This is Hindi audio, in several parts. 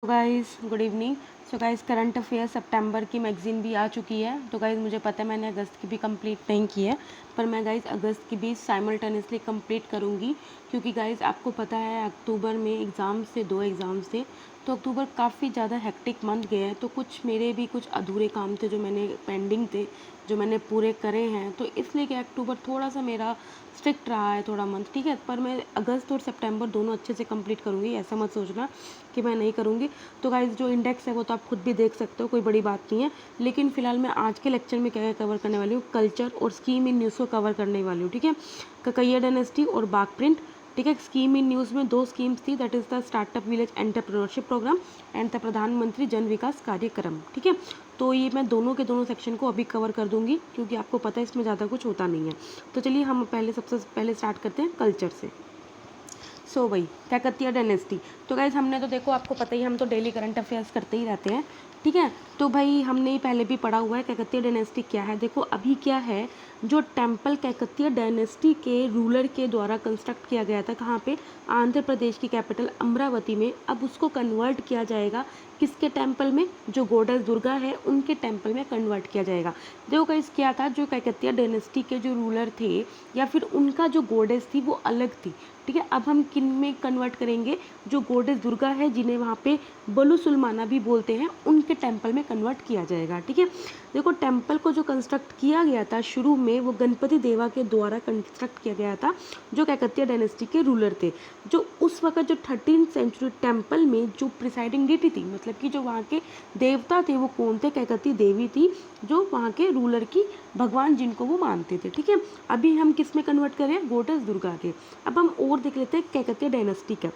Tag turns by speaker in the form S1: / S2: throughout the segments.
S1: Guys good evening. So guys current affairs सितंबर की मैगज़ीन भी आ चुकी है। तो गाइस मुझे पता है मैंने अगस्त की भी कंप्लीट नहीं की है, पर मैं गाइस अगस्त की भी साइमल्टेनियसली कंप्लीट करूँगी, क्योंकि गाइस आपको पता है अक्टूबर में एग्ज़ाम्स थे, 2 एग्ज़ाम्स थे। तो अक्टूबर काफ़ी ज़्यादा हेक्टिक मंथ गया है, तो कुछ मेरे भी कुछ अधूरे काम थे जो मैंने पेंडिंग थे, जो मैंने पूरे करे हैं। तो इसलिए कि अक्टूबर थोड़ा सा मेरा स्ट्रिक्ट रहा है थोड़ा मंथ, ठीक है। पर मैं अगस्त और सितंबर दोनों अच्छे से कंप्लीट करूँगी, ऐसा मत सोचना कि मैं नहीं करूँगी। तो गाइस जो इंडेक्स है वो तो आप खुद भी देख सकते हो, कोई बड़ी बात नहीं है। लेकिन फिलहाल मैं आज के लेक्चर में क्या कवर करने वाली हूँ, कल्चर और स्कीम इन न्यूज़ को कवर करने वाली हूँ, ठीक है। ककैया डायनेस्टी और बाघ प्रिंट, ठीक है। स्कीम इन न्यूज़ में 2 स्कीम्स थी, that is the startup village entrepreneurship programme and the Pradhan Mantri Jan विकास कार्यक्रम, ठीक है। तो ये मैं दोनों के दोनों सेक्शन को अभी कवर कर दूंगी, क्योंकि आपको पता है इसमें ज़्यादा कुछ होता नहीं है। तो चलिए हम सबसे पहले स्टार्ट करते हैं कल्चर से। सो भाई काकतीय डायनेस्टी, तो गाइज हमने तो देखो आपको पता ही, हम तो डेली करंट अफेयर्स करते ही रहते हैं, ठीक है। तो भाई हमने पहले भी पढ़ा हुआ है काकतीय डायनेस्टी क्या है। देखो अभी क्या है, जो टेम्पल काकतीय डायनेस्टी के रूलर के द्वारा कंस्ट्रक्ट किया गया था, कहाँ पे, आंध्र प्रदेश की कैपिटल अमरावती में, अब उसको कन्वर्ट किया जाएगा किसके टेम्पल में, जो गॉडेस दुर्गा है उनके टेम्पल में कन्वर्ट किया जाएगा। देखो गाइस क्या था, जो काकतीय डायनेस्टी के जो रूलर थे या फिर उनका जो गॉडेस थी वो अलग थी, ठीक है। अब हम किन में कन्वर्ट करेंगे, जो गॉडेस दुर्गा है जिन्हें वहाँ पे बलुसुलमाना भी बोलते हैं, उनके टेम्पल में कन्वर्ट किया जाएगा, ठीक है। देखो टेम्पल को जो कंस्ट्रक्ट किया गया था शुरू में, वो गणपति देवा के द्वारा कंस्ट्रक्ट किया गया था, जो काकतीय डायनेस्टी के रूलर थे। जो उस वक्त जो 13वीं सेंचुरी टेम्पल में जो प्रिसाइडिंग डीटी थी, मतलब कि जो वहाँ के देवता थे वो कौन थे, काकतीय देवी थी, जो वहाँ के रूलर की भगवान जिनको वो मानते थे, ठीक है। अभी हम किस में कन्वर्ट करें, गॉडेस दुर्गा के। अब हम और देख लेते हैं काकतीय डायनेस्टी का।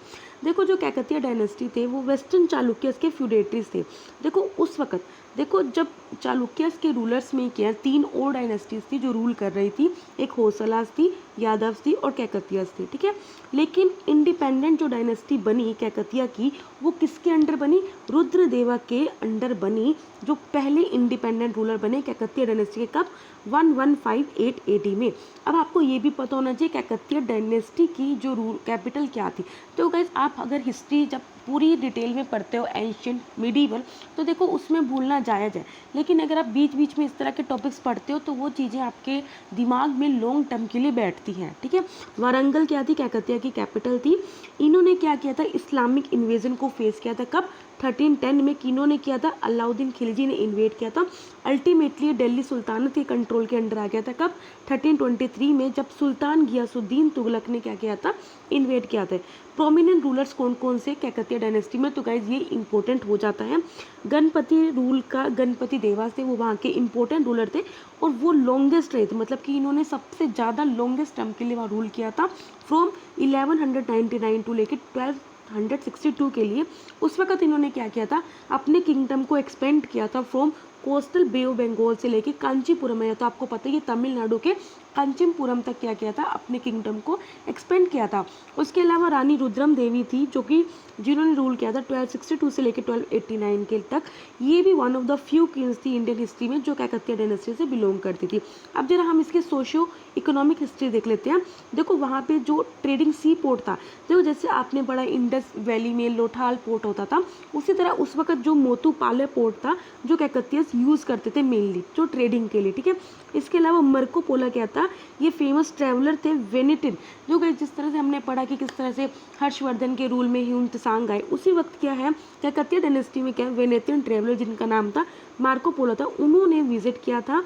S1: देखो जो काकतीय डायनेस्टी थे वो वेस्टर्न चालुक्यस के फ्यूडेटरीज थे। देखो उस वक्त, देखो जब चालुक्यस के रूलर्स में क्या 3 और डायनेस्टीज थी जो रूल कर रही थी, एक होयसलास थी, यादव थी और काकतीयस थी, ठीक है। लेकिन इंडिपेंडेंट जो डायनेस्टी बनी काकतीय की, वो किसके अंडर बनी, रुद्रदेवा के अंडर बनी, जो पहले इंडिपेंडेंट रूलर बने काकतीय डायनेस्टी के, कब, 1158 AD में। अब आपको ये भी पता होना चाहिए काकतीय डायनेस्टी की जो रूल कैपिटल क्या थी। तो गाइस आप अगर हिस्ट्री जब पूरी डिटेल में पढ़ते हो, एंशिएंट मिडीवल, तो देखो उसमें भूलना जायज़ है। लेकिन अगर आप बीच बीच में इस तरह के टॉपिक्स पढ़ते हो तो वो चीज़ें आपके दिमाग में लॉन्ग टर्म के लिए बैठती हैं, ठीक है। वारंगल क्या थी, काकतीय की कैपिटल थी। इन्होंने क्या किया था, इस्लामिक इन्वेजन को फेस किया था, कब, 1310 में। किन्हों ने किया था, अलाउद्दीन खिलजी ने इन्वेड किया था। अल्टीमेटली दिल्ली सुल्तानत के कंट्रोल के अंडर आ गया था, कब, 1323 में, जब सुल्तान गियासुद्दीन तुगलक ने क्या किया था, इन्वेड किया था। प्रोमिनेंट रूलर्स कौन कौन से काकतीय डायनेस्टी में, तो गाइज ये इंपॉर्टेंट हो जाता है। गणपति रूल का, गणपति देवा से वो वहाँ के इंपॉर्टेंट रूलर थे, और वो लॉन्गेस्ट रहे थे, मतलब कि इन्होंने सबसे ज़्यादा लॉन्गेस्ट टर्म के लिए वहाँ रूल किया था, फ्रॉम 1199 टू लेके 1262 के लिए। उस वक्त इन्होंने क्या किया था, अपने किंगडम को एक्सपेंड किया था from coastal bay of Bengal से लेके कांचीपुरम है, तो आपको पता है ये तमिलनाडु के कांचीपुरम तक क्या किया था, अपने किंगडम को एक्सपेंड किया था। उसके अलावा रानी रुद्रम देवी थी, जो कि जिन्होंने रूल किया था 1262 से लेकर 1289 के तक। ये भी one of the few Kings थी इंडियन हिस्ट्री में जो काकतीय डायनेस्टी से बिलोंग करती थी। अब जरा हम इसके सोशियो इकोनॉमिक हिस्ट्री देख लेते हैं। देखो वहाँ पे जो ट्रेडिंग सी पोर्ट था, देखो जैसे आपने पढ़ा इंडस वैली में लोथाल पोर्ट होता था, उसी तरह उस वक्त जो मोतुपाले पोर्ट था जो काकतीय यूज़ करते थे मेनली जो ट्रेडिंग के लिए, ठीक है। इसके अलावा मार्को पोलो क्या था, ये फेमस ट्रैवलर थे वेनेटिन, जो कि जिस तरह से हमने पढ़ा कि किस तरह से हर्षवर्धन के रूल में ह्यून त्सांग आए, उसी वक्त क्या है काकतीय डायनेस्टी में क्या वेनेटियन ट्रैवलर जिनका नाम था मार्को पोलो था, उन्होंने विजिट किया था।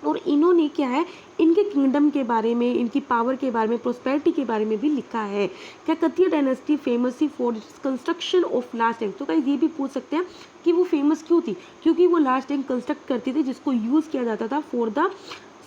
S1: और इन्होंने क्या है, इनके किंगडम के बारे में, इनकी पावर के बारे में, प्रोस्पेरिटी के बारे में भी लिखा है। काकतीय डायनेस्टी फेमस थी for construction of last tank. तो गाइस ये भी पूछ सकते हैं कि वो फेमस क्यों थी, क्योंकि वो लास्ट टैंक कंस्ट्रक्ट करती थी जिसको यूज़ किया जाता था फॉर द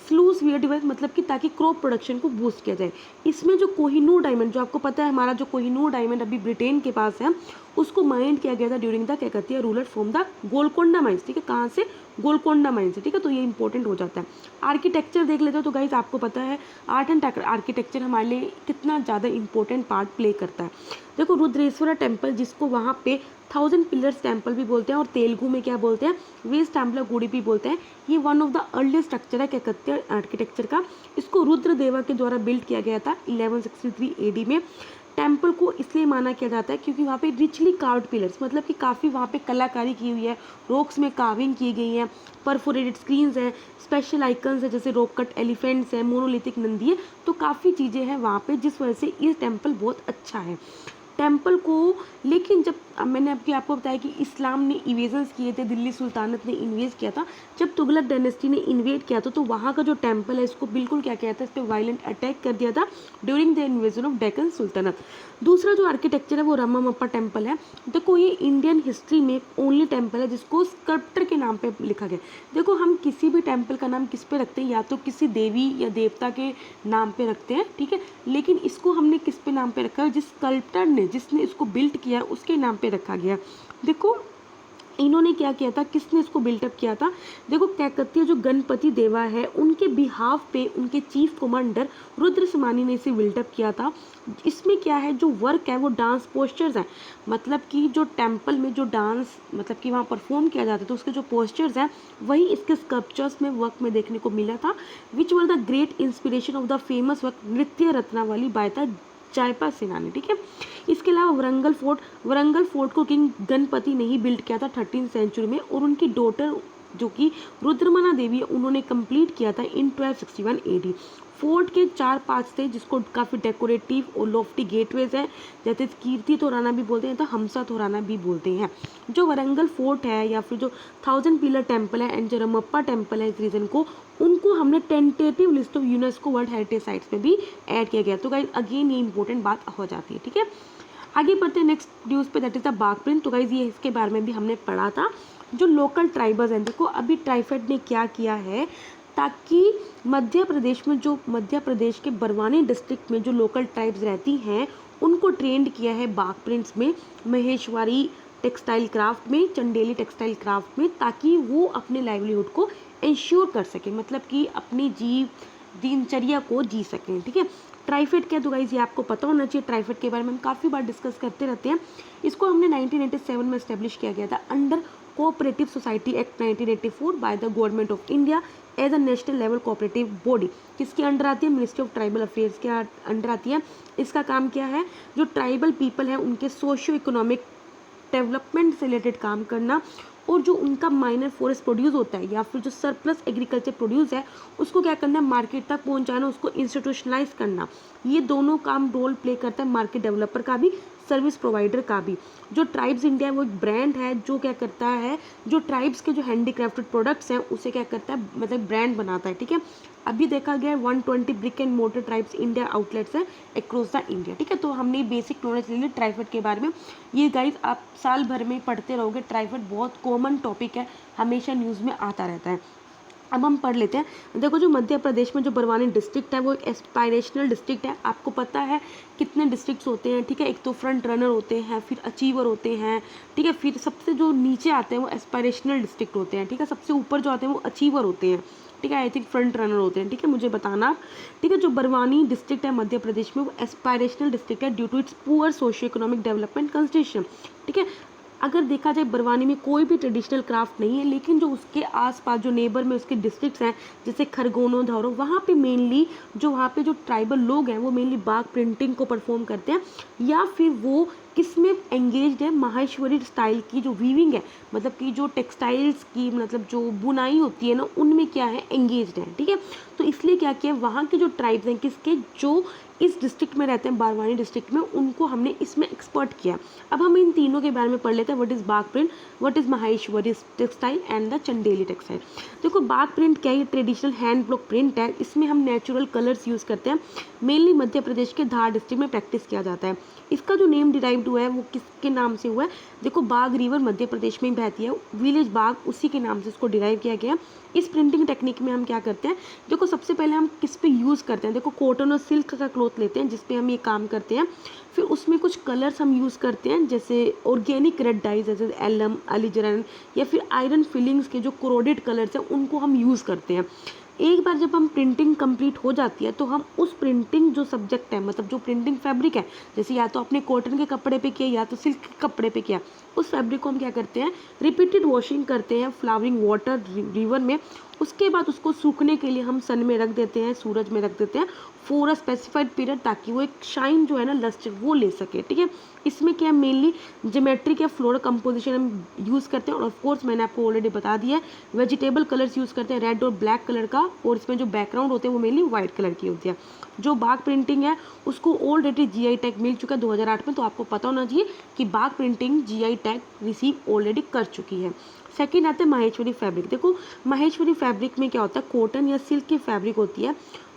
S1: स्लूज वियर डिवाइस, मतलब कि ताकि क्रॉप प्रोडक्शन को बूस्ट किया जाए। इसमें जो कोहिनूर डायमंड, जो आपको पता है हमारा जो कोहिनूर डायमंड अभी ब्रिटेन के पास है, उसको माइंड किया गया था during the Kakatiya ruler from the Golconda mines, ठीक है। कहाँ से, गोलकोंडा माइन से, ठीक है। तो ये इंपॉर्टेंट हो जाता है। आर्किटेक्चर देख लेते हो, तो गाइस आपको पता है आर्ट एंड आर्किटेक्चर हमारे लिए कितना ज़्यादा इंपॉर्टेंट पार्ट प्ले करता है। देखो रुद्रेश्वरा टेम्पल, जिसको वहाँ पे 1000 पिलर्स टेम्पल भी बोलते हैं, और तेलुगु में क्या बोलते हैं, वेस्ट टेम्पल गुड़ी भी बोलते हैं। ये one of the earliest structure है काकतीय आर्किटेक्चर का। इसको रुद्रदेवा के द्वारा बिल्ड किया गया था 1163 AD में। टेम्पल को इसलिए माना किया जाता है क्योंकि वहाँ पे रिचली कार्व्ड पिलर्स, मतलब कि काफ़ी वहाँ पे कलाकारी की हुई है, रॉक्स में कार्विंग की गई है, परफोरेटेड स्क्रीन्स हैं, स्पेशल आइकन्स है जैसे रॉक कट एलिफेंट्स हैं, मोनोलिथिक नंदी है, तो काफ़ी चीज़ें हैं वहाँ पे जिस वजह से ये टेम्पल बहुत अच्छा है टेम्पल को। लेकिन जब मैंने आपको बताया कि इस्लाम ने इन्वेजन्स किए थे, दिल्ली सुल्तानत ने इन्वेज किया था, जब तुगलक डायनेस्टी ने इन्वेड किया था तो वहाँ का जो टेम्पल है इसको बिल्कुल क्या किया था, इस पर वायलेंट अटैक कर दिया था during the invasion of Deccan sultanate. दूसरा जो आर्किटेक्चर है वो रमामप्पा टेम्पल है। देखो ये इंडियन हिस्ट्री में ओनली टेम्पल है जिसको स्कल्प्टर के नाम पे लिखा गया। देखो हम किसी भी टेम्पल का नाम किस पे रखते हैं, या तो किसी देवी या देवता के नाम पे रखते हैं, ठीक है, लेकिन इसको हमने किस पे नाम पे रखा है, जिस स्कल्प्टर ने जिसने इसको बिल्ड किया उसके नाम पे रखा गया। देखो इन्होंने क्या किया था, किसने इसको बिल्टअप किया था, देखो कैकतीय जो गणपति देवा है उनके बिहाफ पे उनके चीफ कमांडर रुद्र समानी ने इसे बिल्टअप किया था। इसमें क्या है, जो वर्क है वो डांस पोस्चर्स हैं, मतलब कि जो टेम्पल में जो डांस मतलब कि वहाँ परफॉर्म किया जाता है तो उसके जो पोस्चर्स हैं वही इसके स्कल्पचर्स में वर्क में देखने को मिला था, which were the great inspiration of the famous work Nritya Ratnavali by the Jaipal Sinha, ठीक है। इसके अलावा वरंगल फोर्ट को किंग गणपति ने ही बिल्ड किया था 13th सेंचुरी में, और उनकी डॉटर जो कि रुद्रमना देवी है उन्होंने कंप्लीट किया था इन 1261 AD। फोर्ट के 4 पार्ट्स थे जिसको काफ़ी डेकोरेटिव और लॉफ्टी गेटवेज हैं, जैसे कीर्ति तोराना भी बोलते हैं तो हमसा तोराना भी बोलते हैं। जो वरंगल फोर्ट है या फिर जो 1000 पिलर टेम्पल है एंड जो रमप्पा टेम्पल है इस रीजन को, उनको हमने tentative list of UNESCO world heritage sites में भी ऐड किया गया। तो गाइज अगेन ये इंपॉर्टेंट बात हो जाती है, ठीक है। आगे बढ़ते हैं नेक्स्ट न्यूज़ पे, दैट इज द बाघ प्रिंट। तो गाइज ये इसके बारे में भी हमने पढ़ा था। जो लोकल ट्राइबल्स हैं, देखो अभी ट्राइफेड ने क्या किया है, ताकि मध्य प्रदेश के बरवानी डिस्ट्रिक्ट में जो लोकल ट्राइब्स रहती हैं उनको ट्रेंड किया है बाघ प्रिंट्स में, महेश्वरी टेक्सटाइल क्राफ्ट में, चंडेली टेक्सटाइल क्राफ्ट में, ताकि वो अपने लाइवलीहुड को इंश्योर कर सकें, मतलब कि अपनी दिनचर्या को जी सकें, ठीक है। ट्राइफेड क्या, तो गाइस ये आपको पता होना चाहिए। ट्राइफेड के बारे में हम काफ़ी बार डिस्कस करते रहते हैं। इसको हमने 1987 में इस्टेब्लिश किया गया था under cooperative society act 1984 by the government of India as a national level cooperative body. किसके अंडर आती है, मिनिस्ट्री ऑफ ट्राइबल अफेयर्स के अंडर आती है। इसका काम क्या है, जो ट्राइबल पीपल हैं उनके सोशियो इकोनॉमिक डेवलपमेंट से रिलेटेड काम करना, और जो उनका माइनर फॉरेस्ट प्रोड्यूस होता है या फिर जो सरप्लस एग्रीकल्चर प्रोड्यूस है उसको क्या करना है, मार्केट तक पहुंचाना, उसको इंस्टीट्यूशनलाइज करना। ये दोनों काम रोल प्ले करता है मार्केट डेवलपर का भी, सर्विस प्रोवाइडर का भी। जो ट्राइब्स इंडिया है वो एक ब्रांड है जो क्या करता है, जो ट्राइब्स के जो हैंडीक्राफ्टेड प्रोडक्ट्स हैं उसे क्या करता है, मतलब ब्रांड बनाता है, ठीक है। अभी देखा गया है 120 brick and motor tribes India outlets है अक्रॉस द इंडिया, ठीक है। तो हमने बेसिक नॉलेज ले ली ट्राइफेड के बारे में। ये गाइस आप साल भर में पढ़ते रहोगे, ट्राइफेड बहुत कॉमन टॉपिक है, हमेशा न्यूज़ में आता रहता है। अब हम पढ़ लेते हैं। देखो जो मध्य प्रदेश में जो बरवानी डिस्ट्रिक्ट है वो एक एस्पायरेशनल डिस्ट्रिक्ट है। आपको पता है कितने डिस्ट्रिक्ट्स होते हैं, ठीक है। एक तो फ्रंट रनर होते हैं, फिर अचीवर होते हैं, ठीक है, फिर सबसे जो नीचे आते हैं वो एस्पायरेशनल डिस्ट्रिक्ट होते हैं, ठीक है। सबसे ऊपर जो आते हैं वो अचीवर होते हैं, ठीक है। आई थिंक फ्रंट रनर होते हैं, ठीक है, मुझे बताना, ठीक है। जो बरवानी डिस्ट्रिक्ट है मध्य प्रदेश में वो एस्पायरेशनल डिस्ट्रिक्ट है due to its poor socio economic development constitution, ठीक है। अगर देखा जाए बरवानी में कोई भी ट्रेडिशनल क्राफ्ट नहीं है, लेकिन जो उसके आसपास जो नेबर में उसके डिस्ट्रिक्ट्स हैं जैसे खरगोनो, धौरो, वहाँ पे मेनली वहाँ पे जो ट्राइबल लोग हैं वो मेनली बाघ प्रिंटिंग को परफॉर्म करते हैं, या फिर वो किस में एंगेज्ड है, माहेश्वरी स्टाइल की जो वीविंग है, मतलब कि जो टेक्सटाइल्स की मतलब जो बुनाई होती है ना उनमें क्या है, एंगेज्ड है, ठीक है। तो इसलिए क्या किया, वहाँ के जो ट्राइब्स हैं किसके, जो इस डिस्ट्रिक्ट में रहते हैं बारवानी डिस्ट्रिक्ट में, उनको हमने इसमें एक्सपर्ट किया। अब हम इन तीनों के बारे में पढ़ लेते हैं, व्हाट इज़ बाघ print, what is Maheshwari textile and the Chandeli textile. देखो बाघ प्रिंट क्या है, ट्रेडिशनल हैंड ब्लॉक प्रिंट है। इसमें हम नेचुरल कलर्स यूज़ करते हैं, मेनली मध्य प्रदेश के धार डिस्ट्रिक्ट में प्रैक्टिस किया जाता है। इसका जो नेम डिराइव्ड हुआ है वो किसके नाम से हुआ है, देखो बाघ रिवर मध्य प्रदेश में ही बहती है, विलेज बाघ उसी के नाम से इसको डिराइव किया गया। इस प्रिंटिंग टेक्निक में हम क्या करते हैं, देखो सबसे पहले हम किस पे यूज़ करते हैं, देखो कॉटन और सिल्क का क्लॉथ लेते हैं जिस पे हम ये काम करते हैं, फिर उसमें कुछ कलर्स हम यूज़ करते हैं जैसे ऑर्गेनिक रेड डाइज जैसे एलम, अलीजरन, या फिर आयरन फिलिंग्स के जो कोरोडेड कलर्स हैं उनको हम यूज़ करते हैं। एक बार जब हम प्रिंटिंग कंप्लीट हो जाती है तो हम उस प्रिंटिंग जो सब्जेक्ट है, मतलब जो प्रिंटिंग फैब्रिक है, जैसे या तो अपने कॉटन के कपड़े पे किया या तो सिल्क के कपड़े पे किया, उस फैब्रिक को हम क्या करते हैं, रिपीटेड वॉशिंग करते हैं फ्लावरिंग वाटर रिवर में। उसके बाद उसको सूखने के लिए हम सन में रख देते हैं, सूरज में रख देते हैं फॉर अ स्पेसिफाइड पीरियड, ताकि वो एक शाइन जो है ना लस्टर वो ले सके, ठीक है। इसमें क्या मेनली ज्योमेट्रिक या फ्लोरल कंपोजिशन हम यूज़ करते हैं, और ऑफ कोर्स मैंने आपको ऑलरेडी बता दिया है वेजिटेबल कलर्स यूज़ करते हैं, रेड और ब्लैक कलर का, और इसमें जो बैकग्राउंड होते हैं वो मेनली वाइट कलर की होती है। जो बाग प्रिंटिंग है उसको ऑलरेडी GI टैग मिल चुका है 2008 में, तो आपको पता होना चाहिए कि Bagh printing GI tag receive already कर चुकी है। सेकेंड आता है माहेश्वरी फैब्रिक। देखो माहेश्वरी फैब्रिक में क्या होता है, कॉटन या सिल्क की फैब्रिक होती है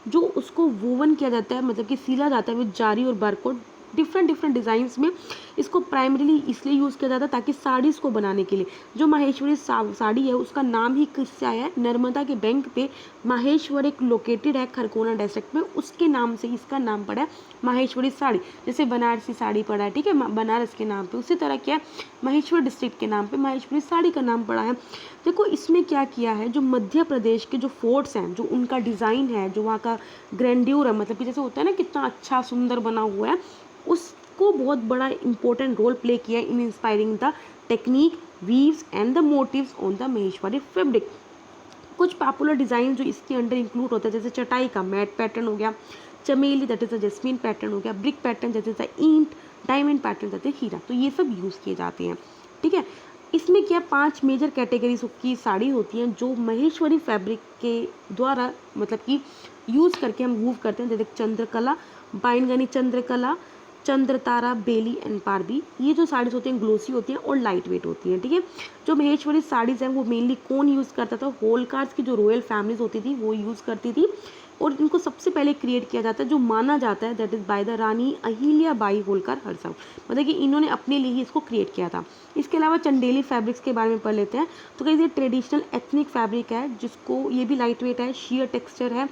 S1: जो उसको वोवन किया जाता है, मतलब कि सिला जाता है विद जारी और बारकोड डिफरेंट डिज़ाइंस में। इसको प्राइमरीली इसलिए यूज़ किया जाता है ताकि साड़ीज़ को बनाने के लिए। जो माहेश्वरी साड़ी है उसका नाम ही किससे आया है, नर्मदा के बैंक पे माहेश्वर एक लोकेटेड है खरगोना डिस्ट्रिक्ट में, उसके नाम से इसका नाम पड़ा है माहेश्वरी साड़ी। जैसे बनारसी साड़ी पड़ा है, ठीक है, बनारस के नाम पे, उसी तरह क्या है महेश्वर डिस्ट्रिक्ट के नाम पे माहेश्वरी साड़ी का नाम पड़ा है। देखो इसमें क्या किया है, जो मध्य प्रदेश के जो फोर्ट्स हैं, जो उनका डिज़ाइन है, जो वहाँ का ग्रैंड्यूर है, मतलब कि जैसे होता है ना कितना अच्छा सुंदर बना हुआ है, उसको बहुत बड़ा इंपॉर्टेंट रोल प्ले किया है in inspiring the technique weaves and the motifs on the Maheshwari fabric. कुछ पॉपुलर डिज़ाइन जो इसके अंडर इंक्लूड होता है, जैसे चटाई का मैट पैटर्न हो गया, चमेली that is a jasmine pattern हो गया, ब्रिक पैटर्न जैसे ईंट, डायमंड पैटर्न जैसे हीरा, तो ये सब यूज़ किए जाते हैं, ठीक है। इसमें क्या 5 मेजर कैटेगरीज की साड़ी होती हैं जो महेश्वरी फैब्रिक के द्वारा मतलब कि यूज़ करके हम मूव करते हैं, जैसे चंद्रकला, बाइनगनी चंद्रकला, चंद्रतारा, बेली एंड पारबी। ये जो साड़ीज होती हैं ग्लोसी होती हैं और लाइट वेट होती हैं, ठीक है। जो महेश्वरी साड़ीज़ हैं वो मेनली कौन यूज़ करता था, होलकार्स की जो रॉयल फैमिलीज होती थी वो यूज़ करती थी, और इनको सबसे पहले क्रिएट किया जाता है जो माना जाता है that is by the Rani Ahilya Bai Holkar हरसव, मतलब कि इन्होंने अपने लिए ही इसको क्रिएट किया था। इसके अलावा चंदेली फैब्रिक्स के बारे में पढ़ लेते हैं। तो कहीं ये ट्रेडिशनल एथनिक फैब्रिक है जिसको ये भी लाइट वेट है, शेयर टेक्सचर है,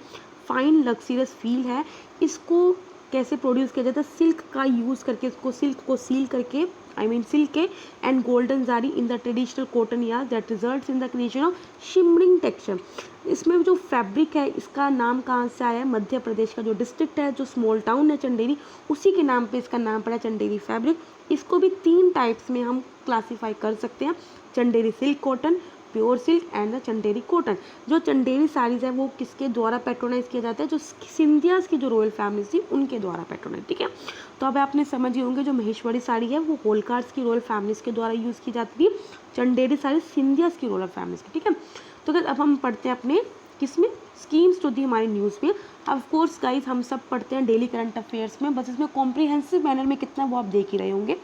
S1: फाइन लग्जरियस फील है। इसको कैसे प्रोड्यूस किया जाता है, सिल्क का यूज़ करके, इसको सिल्क को सील करके सिल्क के एंड गोल्डन जारी in the traditional cotton yarn that results in the creation of shimmering texture. इसमें जो फैब्रिक है इसका नाम कहाँ से आया है, मध्य प्रदेश का जो डिस्ट्रिक्ट है, जो स्मॉल टाउन है चंदेरी, उसी के नाम पे इसका नाम पड़ा चंदेरी फैब्रिक। इसको भी 3 टाइप्स में हम क्लासीफाई कर सकते हैं, Chanderi silk cotton, pure silk and the Chanderi cotton. जो चंदेरी साड़ीज़ है वो किसके द्वारा पैट्रोनाइज किया जाता है, जो सिंधियाज की जो रॉयल फैमिलीज थी उनके द्वारा पैट्रोनाइज, ठीक है। तो अब आपने समझ गए होंगे जो महेश्वरी साड़ी है वो होलकार्स की रॉयल फैमिलीज के द्वारा यूज़ की जाती थी, चंदेरी साड़ी सिंधियाज की रॉयल फैमिलीज की, ठीक है। तो अगर अब हम पढ़ते हैं अपने किसमें स्कीम्स जो थी हमारी न्यूज़ में। ऑफ कोर्स गाइज हम सब पढ़ते हैं डेली करंट अफेयर्स में, बस इसमें कॉम्प्रिहेंसिव मैनर में कितना वो आप देख ही रहे होंगे।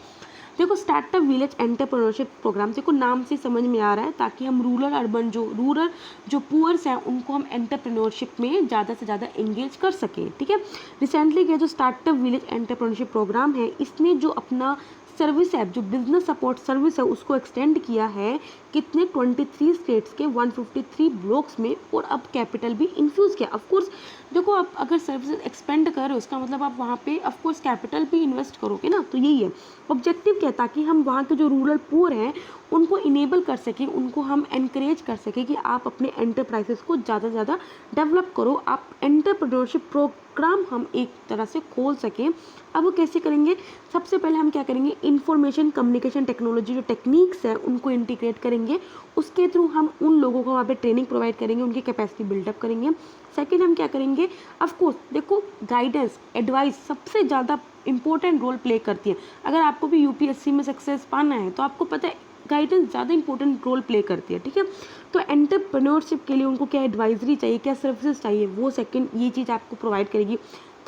S1: देखो स्टार्टअप विलेज एंटरप्रेन्योरशिप प्रोग्राम, देखो नाम से समझ में आ रहा है ताकि हम रूरल जो पुअर्स हैं उनको हम एंटरप्रेन्योरशिप में ज़्यादा से ज़्यादा एंगेज कर सकें, ठीक है। रिसेंटली के जो स्टार्टअप विलेज एंटरप्रेन्योरशिप प्रोग्राम है इसने जो अपना सर्विस ऐप जो बिजनेस सपोर्ट सर्विस है उसको एक्सटेंड किया है कितने 23 स्टेट्स के 153 ब्लॉक्स में, और अब कैपिटल भी इन्फ्यूज़ किया। ऑफकोर्स देखो आप अगर सर्विसेज एक्सपेंड कर रहे हो उसका मतलब आप वहाँ पे ऑफकोर्स कैपिटल भी इन्वेस्ट करोगे ना, तो यही है ऑब्जेक्टिव क्या है, ताकि हम वहाँ के जो रूरल पुअर हैं उनको इनेबल कर सकें, उनको हम एनकरेज कर सकें कि आप अपने एंटरप्राइजेस को ज़्यादा से ज़्यादा डेवलप करो, आप एंटरप्रेन्योरशिप प्रोग्राम हम एक तरह से खोल सकें। अब वो कैसे करेंगे, सबसे पहले हम क्या करेंगे, इंफॉर्मेशन कम्युनिकेशन टेक्नोलॉजी जो टेक्निक्स हैं उनको इंटीग्रेट करेंगे, उसके थ्रू हम उन लोगों को वहाँ पे ट्रेनिंग प्रोवाइड करेंगे, उनकी कैपेसिटी बिल्डअप करेंगे। सेकेंड हम क्या करेंगे, ऑफकोर्स देखो गाइडेंस एडवाइस सबसे ज़्यादा इंपॉर्टेंट रोल प्ले करती है। अगर आपको भी UPSC में सक्सेस पाना है तो आपको पता है गाइडेंस ज़्यादा इंपॉर्टेंट रोल प्ले करती है, ठीक है। तो एंटरप्रेन्योरशिप के लिए उनको क्या एडवाइजरी चाहिए, क्या सर्विसेज चाहिए, वो सेकंड ये चीज़ आपको प्रोवाइड करेगी।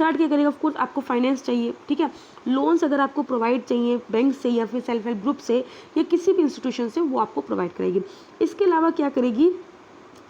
S1: थर्ड क्या करेगा, ऑफकोर्स आपको फाइनेंस चाहिए, ठीक है, लोन्स अगर आपको प्रोवाइड चाहिए बैंक से या फिर सेल्फ हेल्प ग्रुप से या किसी भी इंस्टीट्यूशन से, वो आपको प्रोवाइड करेगी। इसके अलावा क्या करेगी,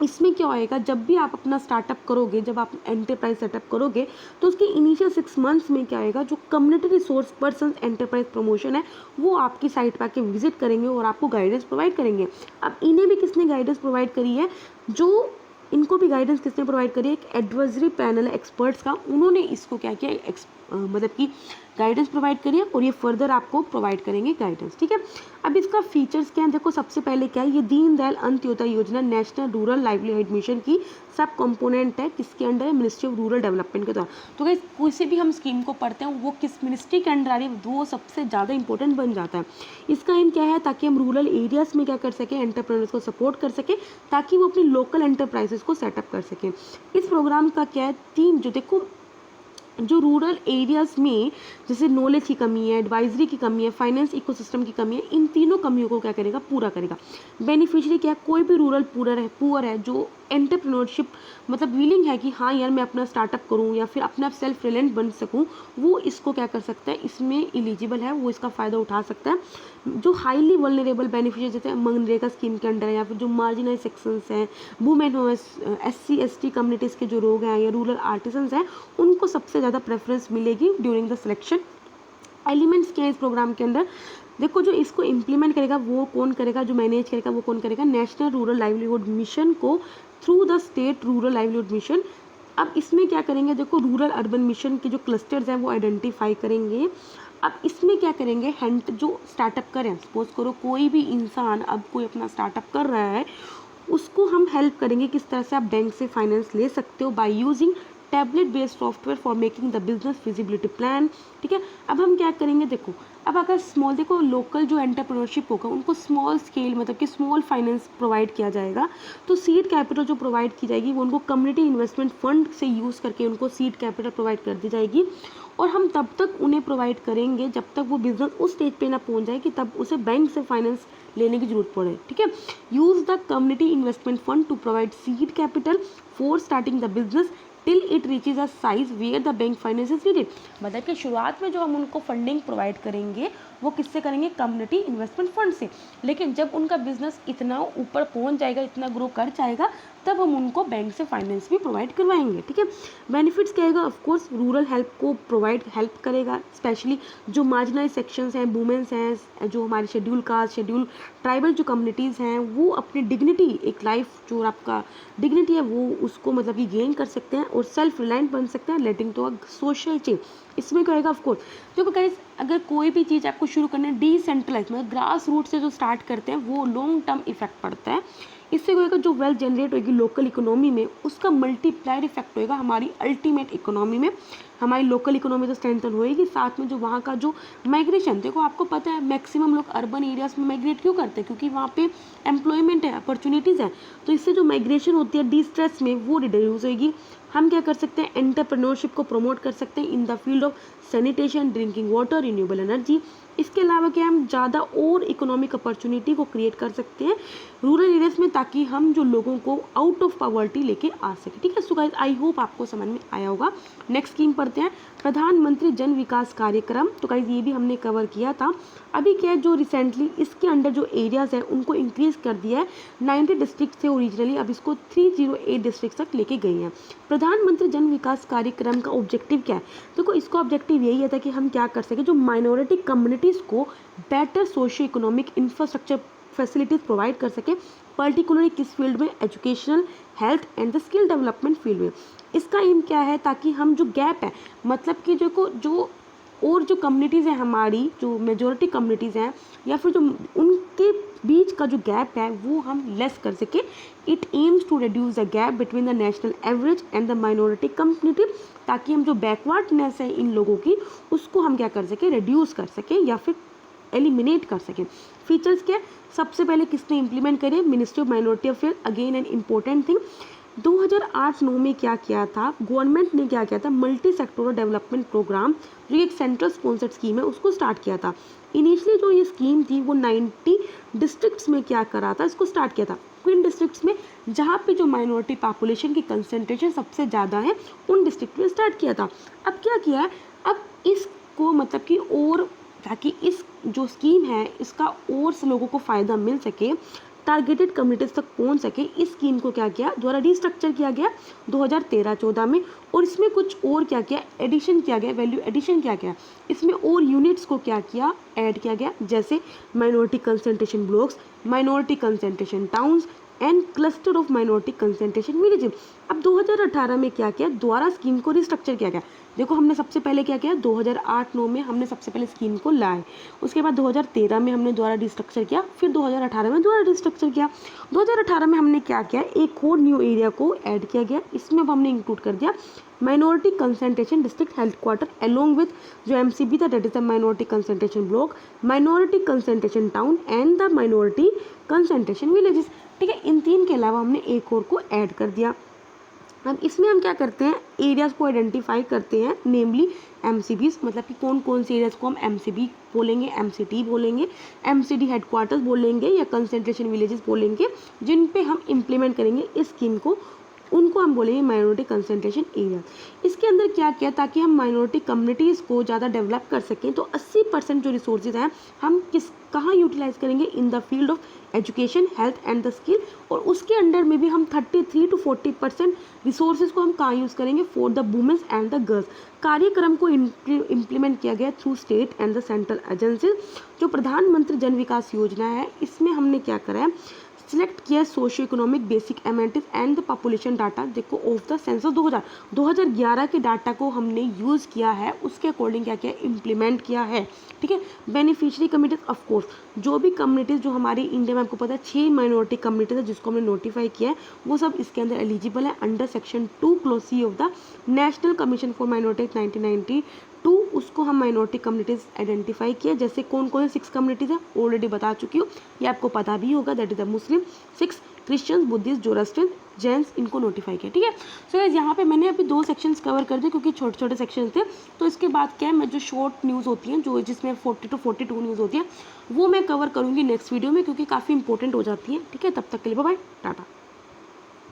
S1: इसमें क्या होएगा, जब भी आप अपना स्टार्टअप करोगे, जब आप एंटरप्राइज सेटअप करोगे तो उसके इनिशियल 6 मंथ्स में क्या होएगा, जो community resource person enterprise promotion है वो आपकी साइट पर आके विजिट करेंगे और आपको गाइडेंस प्रोवाइड करेंगे। अब इन्हें भी किसने गाइडेंस प्रोवाइड करी है, जो इनको भी गाइडेंस किसने प्रोवाइड करी है, एक एडवाइजरी पैनल एक्सपर्ट्स का, उन्होंने इसको क्या किया मतलब कि गाइडेंस प्रोवाइड करिए और ये फर्दर आपको प्रोवाइड करेंगे गाइडेंस, ठीक है। अब इसका फीचर्स क्या है, देखो सबसे पहले क्या है, ये दीनदयाल अंत्योदय योजना नेशनल रूरल लाइवलीहुड मिशन की सब कंपोनेंट है, किसके अंडर है, मिनिस्ट्री ऑफ रूरल डेवलपमेंट के द्वारा। तो गाइस किसी भी हम स्कीम को पढ़ते हैं वो किस मिनिस्ट्री के अंडर आ रही है वो सबसे ज़्यादा इंपॉर्टेंट बन जाता है। इसका एम क्या है, ताकि हम रूरल एरियाज़ में क्या कर सकें, एंटरप्रेन्योर्स को सपोर्ट कर सकें ताकि वो अपनी लोकल एंटरप्राइजेस को सेटअप कर सकें। इस प्रोग्राम का क्या है, तीन जो देखो जो रूरल एरियाज़ में जैसे नॉलेज की कमी है, एडवाइजरी की कमी है, फाइनेंस इकोसिस्टम की कमी है, इन तीनों कमियों को क्या करेगा, पूरा करेगा। बेनिफिशियरी क्या है, कोई भी रूरल पुअर है जो एंटरप्रेन्योरशिप मतलब विलिंग है कि हाँ यार मैं अपना स्टार्टअप करूँ या फिर अपना सेल्फ रिलायंट बन सकूँ, वो इसको क्या कर सकता है, इसमें एलिजिबल है, वो इसका फ़ायदा उठा सकता है। जो हाईली वल्नरेबल बेनिफिशियरी जैसे मनरेगा स्कीम के अंडर है या फिर जो मार्जिनाइज सेक्शंस हैं, वुमेन हो, SC ST कम्युनिटीज़ के जो लोग हैं या रूरल आर्टिसंस हैं, उनको सबसे ज़्यादा प्रेफरेंस मिलेगी ड्यूरिंग द सिलेक्शन। एलिमेंट्स क्या है इस प्रोग्राम के अंदर, देखो जो इसको इम्प्लीमेंट करेगा वो कौन करेगा, जो मैनेज करेगा वो कौन करेगा, नेशनल रूरल लाइवलीहुड मिशन को through the state rural livelihood mission. अब इसमें क्या करेंगे, देखो रूरल अर्बन मिशन के जो क्लस्टर्स हैं वो आइडेंटिफाई करेंगे। अब इसमें क्या करेंगे, हैंड जो स्टार्टअप करें, सपोज करो कोई भी इंसान अब कोई अपना स्टार्टअप कर रहा है, उसको हम हेल्प करेंगे किस तरह से आप बैंक से फाइनेंस ले सकते हो by using tablet based software for making the business feasibility plan, ठीक है। अब हम क्या करेंगे, देखो अब अगर स्मॉल, देखो लोकल जो एंटरप्रेन्योरशिप होगा उनको स्मॉल स्केल मतलब कि स्मॉल फाइनेंस प्रोवाइड किया जाएगा। तो सीड कैपिटल जो प्रोवाइड की जाएगी वो उनको कम्युनिटी इन्वेस्टमेंट फंड से यूज़ करके उनको सीड कैपिटल प्रोवाइड कर दी जाएगी। और हम तब तक उन्हें प्रोवाइड करेंगे जब तक वो बिजनेस उस स्टेज पे ना पहुंच जाए कि तब उसे बैंक से फाइनेंस लेने की जरूरत पड़े, ठीक है। Use the community investment fund to provide seed capital for starting the business till it reaches a size where the bank finance is needed. मतलब कि शुरुआत में जो हम उनको फंडिंग प्रोवाइड करेंगे वो किससे करेंगे, कम्युनिटी इन्वेस्टमेंट फंड से। लेकिन जब उनका बिजनेस इतना ऊपर पहुंच जाएगा, इतना ग्रो कर जाएगा, तब हम उनको बैंक से फाइनेंस भी प्रोवाइड करवाएंगे, ठीक है। बेनिफिट्स क्या होगा, ऑफकोर्स रूरल हेल्प को प्रोवाइड हेल्प करेगा, स्पेशली जो मार्जिनाइज सेक्शंस हैं, वुमेन्स हैं, जो हमारे शेड्यूल कास्ट, शेड्यूल ट्राइबल जो कम्युनिटीज़ हैं, वो अपनी डिग्निटी, एक लाइफ जो आपका डिग्निटी है वो उसको मतलब कि गेन कर सकते हैं और सेल्फ रिलायंट बन सकते हैं, लेटिंग टू अ सोशल चेंज। इसमें क्या होगा, ऑफकोर्स देखो गाइस अगर कोई भी चीज़ आपको शुरू करना है डिसेंट्रलाइज मतलब ग्रास रूट से जो स्टार्ट करते हैं वो लॉन्ग टर्म इफेक्ट पड़ता है। इससे होगा जो वेल्थ जनरेट होगी लोकल इकोनॉमी में उसका मल्टीप्लायर इफेक्ट होगा हमारी अल्टीमेट इकोनॉमी में। हमारी लोकल इकोनॉमी तो स्ट्रेंथन होएगी, साथ में जो वहाँ का जो माइग्रेशन, देखो आपको पता है मैक्सिमम लोग अर्बन एरियाज़ में माइग्रेट क्यों करते हैं, क्योंकि वहाँ पे एम्प्लॉयमेंट है, अपॉर्चुनिटीज़ है। तो इससे जो माइग्रेशन होती है डिस्ट्रेस में वो रिड्यूस होगी। हम क्या कर सकते हैं, एंटरप्रेन्योरशिप को प्रमोट कर सकते हैं in the field of sanitation, drinking water, renewable energy. इसके अलावा क्या हम ज़्यादा और इकोनॉमिक अपॉर्चुनिटी को क्रिएट कर सकते हैं रूरल एरियाज में, ताकि हम जो लोगों को आउट ऑफ पॉवर्टी लेके आ सके, ठीक है। सो गाइस आई होप आपको समझ में आया होगा। नेक्स्ट स्कीम पढ़ते हैं, प्रधानमंत्री जन विकास कार्यक्रम। तो गाइस ये भी हमने कवर किया था। अभी क्या है, जो रिसेंटली इसके अंडर जो एरियाज़ हैं उनको इंक्रीज़ कर दिया है, 90 डिस्ट्रिक्ट से ओरिजिनली अब इसको 308 डिस्ट्रिक्ट तक लेके गई हैं। प्रधानमंत्री जन विकास कार्यक्रम का ऑब्जेक्टिव क्या है, देखो इसका ऑब्जेक्टिव यही है था कि हम क्या कर सकें, जो माइनॉरिटी कम्युनिटीज़ को better socio economic infrastructure facilities provide कर सके, पर्टिकुलरली किस फील्ड में, educational, health and the skill development field में। इसका एम क्या है, ताकि हम जो गैप है मतलब कि जो और जो कम्युनिटीज़ हैं हमारी, जो मेजॉरिटी कम्युनिटीज़ हैं या फिर जो उनके बीच का जो गैप है वो हम लेस कर सके। It aims to reduce the gap between the national average and the minority community, ताकि हम जो बैकवर्डनेस है इन लोगों की उसको हम क्या कर सकें, रिड्यूस कर सकें या फिर एलिमिनेट कर सकें। फीचर्स क्या, सबसे पहले किसने इंप्लीमेंट करे, ministry of minority affair, again an important thing. 2008-9 में क्या किया था गवर्नमेंट ने, क्या किया था, मल्टी सेक्टोरल डेवलपमेंट प्रोग्राम जो एक सेंट्रल स्पॉन्सर्ड स्कीम है उसको स्टार्ट किया था। इनिशियली जो ये स्कीम थी वो 90 डिस्ट्रिक्ट्स में क्या करा था, इसको स्टार्ट किया था उन डिस्ट्रिक्ट्स में जहाँ पे जो माइनॉरिटी पॉपुलेशन की कंसंट्रेशन सबसे ज़्यादा है उन डिस्ट्रिक्ट में स्टार्ट किया था। अब क्या किया है, अब इसको मतलब कि और ताकि इस जो स्कीम है इसका और से लोगों को फ़ायदा मिल सके, टारगेटेड कम्युनिटीज़ तक पहुंच सके, इस स्कीम को क्या किया, द्वारा रिस्ट्रक्चर किया गया 2013-14 में। और इसमें कुछ और क्या किया, एडिशन किया गया, वैल्यू एडिशन किया गया। इसमें और यूनिट्स को क्या किया, ऐड किया गया, जैसे minority concentration blocks, minority concentration towns and cluster of minority concentration village. अब 2018 में क्या किया, द्वारा स्कीम को रिस्ट्रक्चर किया गया। देखो हमने सबसे पहले क्या किया, 2008-9 में हमने सबसे पहले स्कीम को लाए, उसके बाद 2013 में हमने दोबारा रिस्ट्रक्चर किया, फिर 2018 में दोबारा रिस्ट्रक्चर किया। 2018 में हमने क्या किया, एक और न्यू एरिया को ऐड किया गया, इसमें अब हमने इंक्लूड कर दिया minority concentration district health quarter along with जो MCB था, that is the minority concentration block, minority concentration town and the minority concentration villages. ठीक है, इन 3 के अलावा हमने एक और को ऐड कर दिया। अब इसमें हम क्या करते हैं, एरियाज को आइडेंटिफाई करते हैं, नेमली MCBs, मतलब कि कौन कौन से एरियाज को हम MCB बोलेंगे, MCT बोलेंगे, MCD हेडक्वार्टर्स बोलेंगे या कंसंट्रेशन विलेजेस बोलेंगे, जिन पे हम इम्प्लीमेंट करेंगे इस स्कीम को, उनको हम बोलेंगे माइनॉरिटी कंसंट्रेशन एरिया। इसके अंदर क्या किया, ताकि हम माइनॉरिटी कम्युनिटीज़ को ज़्यादा डेवलप कर सकें, तो 80% जो रिसोर्सेज हैं हम कहाँ यूटिलाइज करेंगे, in the field of education, health and the skill, और उसके अंडर में भी हम 33 to 40% रिसोर्सेज को हम कहाँ यूज़ करेंगे, for the womens and the girls. कार्यक्रम को इम्प्लीमेंट किया गया through state and the central agencies. जो प्रधानमंत्री जन विकास योजना है, इसमें हमने क्या करा है, सिलेक्ट किया socio economic basic amenities and the population data, देखो ऑफ द सेंसस 2011 के डाटा को हमने यूज़ किया है, उसके अकॉर्डिंग क्या किया, इम्प्लीमेंट किया है। ठीक है, बेनिफिशियरी कम्युनिटीज, ऑफ कोर्स जो भी कम्युनिटीज़ जो हमारी इंडिया में आपको पता है 6 माइनॉरिटी कम्युनिटीज़ है जिसको हमने नोटिफाई किया है, वो सब इसके अंदर एलिजिबल है under section 2 clause C of the national commission for minorities 1992। उसको हम माइनॉरिटी कम्युनिटीज़ आइडेंटिफाई किया, जैसे कौन कौन से 6 कम्युनिटीज़ हैं ऑलरेडी बता चुकी हूँ, ये आपको पता भी होगा, that is the Muslim, six, Christians, Buddhist, Zoroastrian, Jains, इनको नोटिफाई किया। ठीक है, सो गाइस यहाँ पे मैंने अभी 2 सेक्शंस कवर कर दिए क्योंकि छोटे छोटे सेक्शंस थे। तो इसके बाद क्या है, मैं जो शॉर्ट न्यूज़ होती हैं, जो जिसमें 40 to 42 न्यूज़ होती है, वो मैं कवर करूँगी नेक्स्ट वीडियो में, क्योंकि काफ़ी इंपॉर्टेंट हो जाती है। ठीक है, तब तक के लिए बाय बाय, टाटा।